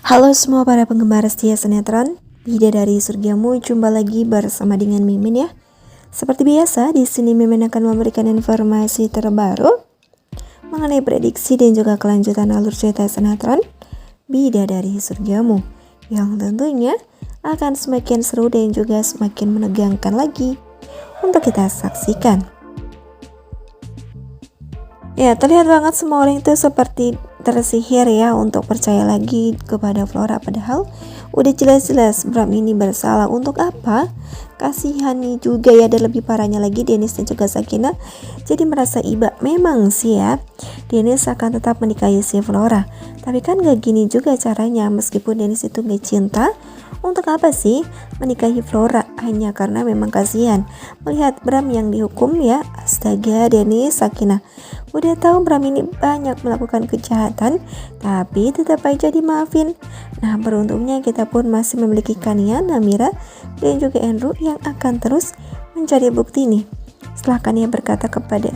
Halo semua para penggemar setia sinetron, Bidadari Surgamu, jumpa lagi bersama dengan Mimin ya. Seperti biasa, di sini Mimin akan memberikan informasi terbaru mengenai prediksi dan juga kelanjutan alur cerita sinetron Bidadari Surgamu yang tentunya akan semakin seru dan juga semakin menegangkan lagi untuk kita saksikan. Ya, terlihat banget semua orang itu seperti tersihir ya untuk percaya lagi kepada Flora, padahal udah jelas-jelas Bram ini bersalah. Untuk apa? Kasihani juga ya, dan lebih parahnya lagi Dennis dan juga Sakina jadi merasa iba. Memang sih ya, Dennis akan tetap menikahi si Flora, tapi kan gak gini juga caranya. Meskipun Dennis itu gak cinta, untuk apa sih menikahi Flora? Hanya karena memang kasihan melihat Bram yang dihukum ya. Astaga, Dennis, Sakina udah tahu Bram ini banyak melakukan kejahatan, tapi tetap aja dimaafin. Nah, beruntungnya kita pun masih memiliki Kania, Namira, dan juga Andrew yang akan terus mencari bukti nih. Setelah Kania berkata kepada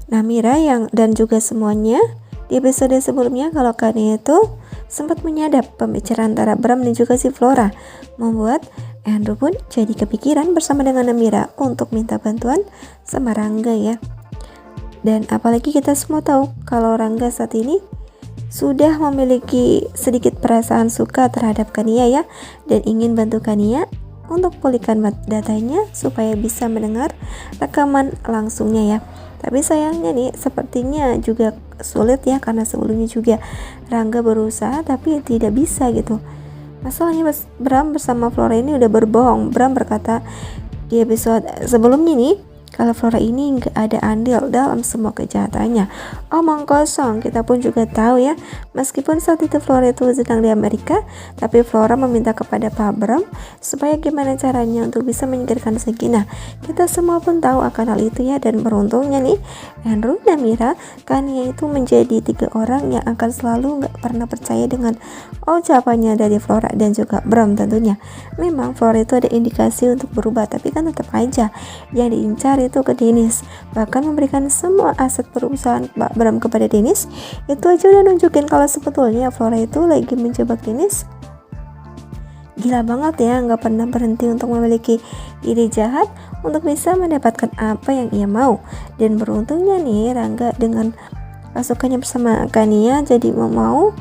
Namira dan juga semuanya di episode sebelumnya kalau Kania itu sempat menyadap pembicaraan antara Bram dan juga si Flora, membuat Andrew pun jadi kepikiran bersama dengan Namira untuk minta bantuan sama Rangga ya. Dan apalagi kita semua tahu kalau Rangga saat ini sudah memiliki sedikit perasaan suka terhadap Kania ya, dan ingin bantu Kania untuk pulihkan datanya supaya bisa mendengar rekaman langsungnya ya. Tapi sayangnya nih sepertinya juga sulit ya, karena sebelumnya juga Rangga berusaha tapi tidak bisa gitu. Masalahnya Bram bersama Flora ini udah berbohong. Bram berkata di episode sebelumnya nih kalau Flora ini nggak ada andil dalam semua kejahatannya. Omong kosong. Kita pun juga tahu ya, meskipun saat itu Flora itu sedang di Amerika, tapi Flora meminta kepada Pak Bram supaya gimana caranya untuk bisa menyingkirkan Sakina. Kita semua pun tahu akan hal itu ya, dan beruntungnya nih Andrew, Namira, Kania itu menjadi 3 orang yang akan selalu nggak pernah percaya dengan ucapannya dari Flora dan juga Bram tentunya. Memang Flora itu ada indikasi untuk berubah, tapi kan tetap aja yang diincar itu ke Dennis, bahkan memberikan semua aset perusahaan Pak Bram kepada Dennis. Itu aja udah nunjukin kalau sebetulnya Flora itu lagi menjebak Dennis. Gila banget ya, nggak pernah berhenti untuk memiliki ide jahat untuk bisa mendapatkan apa yang ia mau. Dan beruntungnya nih Rangga dengan pasukannya bersama Kania jadi mau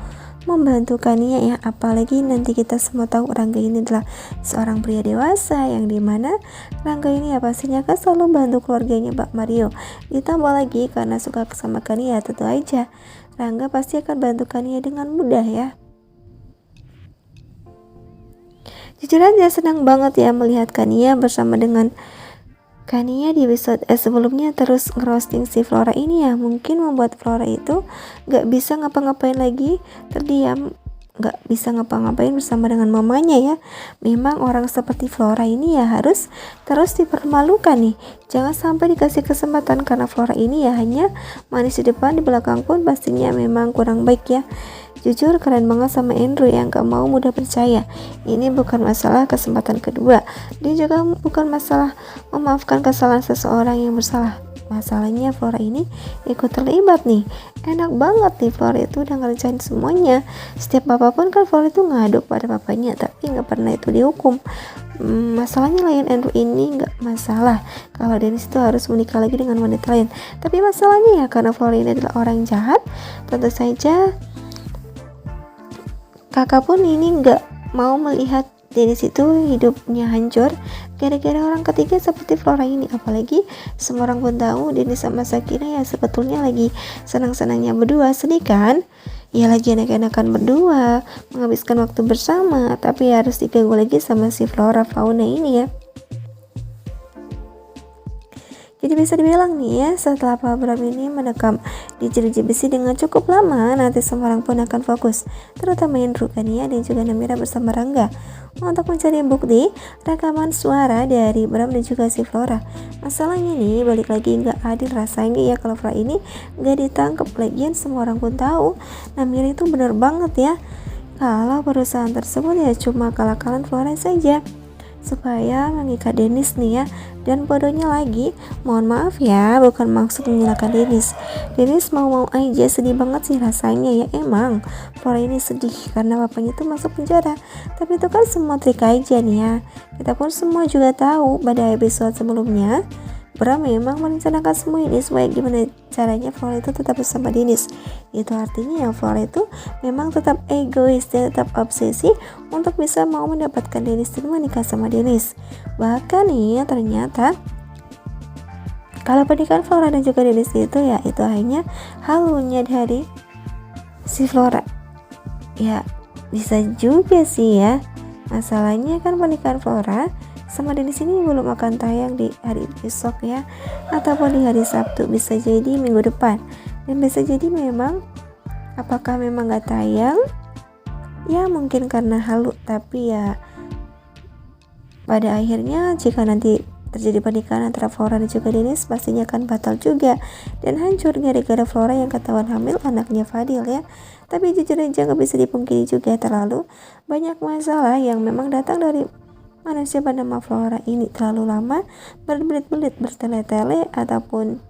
membantu Kania ya. Apalagi nanti kita semua tahu Rangga ini adalah seorang pria dewasa, yang dimana Rangga ini ya pastinya akan selalu bantu keluarganya Pak Mario. Ditambah lagi karena suka sama Kania, tentu aja Rangga pasti akan bantu Kania dengan mudah ya. Jujur aja senang banget ya melihat Kania bersama dengan Kania di episode sebelumnya terus ngerosting si Flora ini ya. Mungkin membuat Flora itu gak bisa ngapa-ngapain lagi, terdiam, gak bisa ngapa-ngapain bersama dengan mamanya ya. Memang orang seperti Flora ini ya harus terus dipermalukan nih. Jangan sampai dikasih kesempatan, karena Flora ini ya hanya manis di depan, di belakang pun pastinya memang kurang baik ya. Jujur keren banget sama Andrew yang gak mau mudah percaya. Ini bukan masalah kesempatan kedua, dia juga bukan masalah memaafkan kesalahan seseorang yang bersalah. Masalahnya Flora ini ikut terlibat nih. Enak banget nih Flora itu udah ngerjain semuanya. Setiap apapun kan Flora itu ngaduk pada papanya, tapi gak pernah itu dihukum. Masalahnya lain, Andrew ini gak masalah kalau Dennis itu harus menikah lagi dengan wanita lain. Tapi masalahnya ya karena Flora ini adalah orang jahat, tentu saja kakak pun ini nggak mau melihat Dennis itu hidupnya hancur gara-gara orang ketiga seperti Flora ini. Apalagi semua orang pun tahu Dennis sama Sakina ya sebetulnya lagi senang-senangnya berdua. Sedih kan? Ya lagi enak-enakan berdua, menghabiskan waktu bersama, tapi harus diganggu lagi sama si Flora Fauna ini ya. Jadi bisa dibilang nih ya, setelah Pak Bram ini mendekam di jeruji besi dengan cukup lama, nanti semua orang pun akan fokus, terutama Andrew, Kania, dan juga Namira bersama Rangga, untuk mencari bukti rekaman suara dari Bram dan juga si Flora. Masalahnya nih, balik lagi gak adil rasanya ya kalau Flora ini gak ditangkap. Lagian semua orang pun tahu Namira itu bener banget ya kalau perusahaan tersebut ya cuma kalah-kalahan Flora saja. supaya mengikat Dennis nih ya. Dan bodohnya lagi, mohon maaf ya, bukan maksud menyalahkan Dennis. Dennis mau-mau aja, sedih banget sih rasanya ya. Emang Flora ini sedih karena papanya tuh masuk penjara, tapi itu kan semua trik aja nih ya. Kita pun semua juga tahu pada episode sebelumnya Bram memang merencanakan semua ini supaya gimana caranya Flora itu tetap bersama Dennis. Itu artinya ya Flora itu memang tetap egois dan tetap obsesi untuk bisa mau mendapatkan Dennis dan menikah sama Dennis. Bahkan nih ternyata kalau pernikahan Flora dan juga Dennis itu ya itu hanya halunya dari si Flora. Ya bisa juga sih ya. Masalahnya kan pernikahan Flora sama Dennis ini belum akan tayang di hari besok ya, ataupun di hari Sabtu, bisa jadi minggu depan, dan bisa jadi memang apakah memang gak tayang ya, mungkin karena halu, tapi ya pada akhirnya jika nanti terjadi pernikahan antara Flora dan juga Dennis pastinya akan batal juga dan hancur gara-gara Flora yang ketahuan hamil anaknya Fadil ya. Tapi jujur aja gak bisa dipungkiri juga terlalu banyak masalah yang memang datang dari manusia bernama Flora ini. Terlalu lama berbelit-belit, bertele-tele, ataupun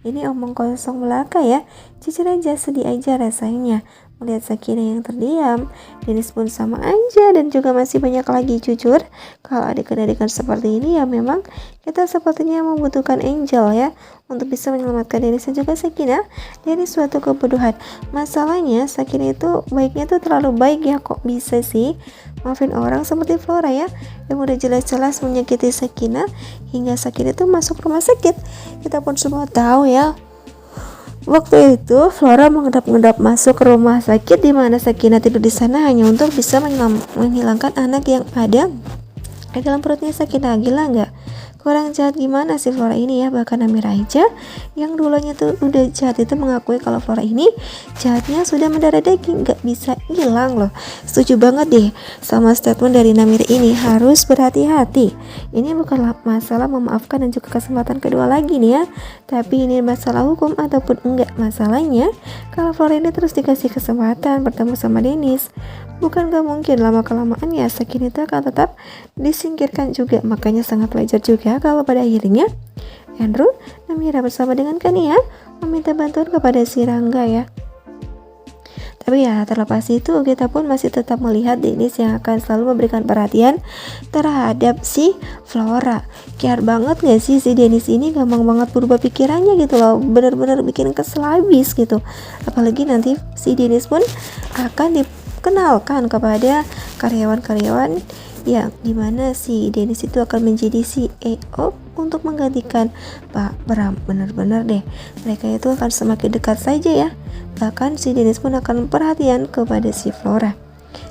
ini omong kosong belaka ya. Jujur aja sedih aja rasanya melihat Sakinah yang terdiam. Dennis pun sama aja, dan juga masih banyak lagi. Jujur kalau adegan-adegan seperti ini ya memang kita sepertinya membutuhkan Angel ya untuk bisa menyelamatkan Dennis dan juga Sakinah dari suatu kebodohan. Masalahnya Sakinah itu baiknya tuh terlalu baik ya, kok bisa sih maafin orang seperti Flora ya, yang udah jelas-jelas menyakiti Sakinah hingga Sakinah itu masuk rumah sakit. Kita pun semua tahu ya, waktu itu Flora mengendap-endap masuk ke rumah sakit di mana Sakinah tidur di sana hanya untuk bisa menghilangkan anak yang ada di dalam perutnya Sakinah. Gila nggak? Kurang jahat gimana sih Flora ini ya. Bahkan Amira aja yang dulunya tuh udah jahat itu mengakui kalau Flora ini jahatnya sudah mendarah daging, gak bisa hilang loh. Setuju banget deh sama statement dari Namira ini, harus berhati-hati. Ini bukanlah masalah memaafkan dan juga kesempatan kedua lagi nih ya, tapi ini masalah hukum ataupun enggak. Masalahnya kalau Flora ini terus dikasih kesempatan bertemu sama Dennis, bukan gak mungkin lama-kelamaan ya Sakinah itu akan tetap disingkirkan juga. Makanya sangat wajar juga kalau pada akhirnya Andrew Namira bersama dengan Kania meminta bantuan kepada si Rangga ya. Tapi ya terlepas itu kita pun masih tetap melihat Dennis yang akan selalu memberikan perhatian terhadap si Flora. Care banget gak sih si Dennis ini, gampang banget berubah pikirannya gitu loh, bener-bener bikin kesel habis gitu. Apalagi nanti si Dennis pun akan dikenalkan kepada karyawan-karyawan yang dimana si Dennis itu akan menjadi CEO untuk menggantikan Pak Bram. Bener-bener deh, mereka itu akan semakin dekat saja ya. Bahkan si Dennis pun akan perhatian kepada si Flora,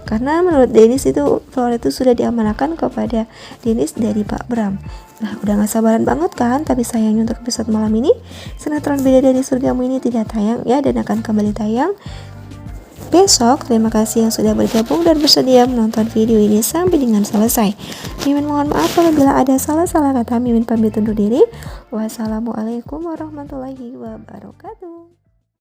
karena menurut Dennis itu Flora itu sudah diamanahkan kepada Dennis dari Pak Bram. Nah udah gak sabaran banget kan. Tapi sayangnya untuk episode malam ini sinetron Beda dari Surgamu ini tidak tayang ya, dan akan kembali tayang besok. Terima kasih yang sudah bergabung dan bersedia menonton video ini sampai dengan selesai. Mimin mohon maaf apabila ada salah-salah kata. Mimin pamit undur diri. Wassalamualaikum warahmatullahi wabarakatuh.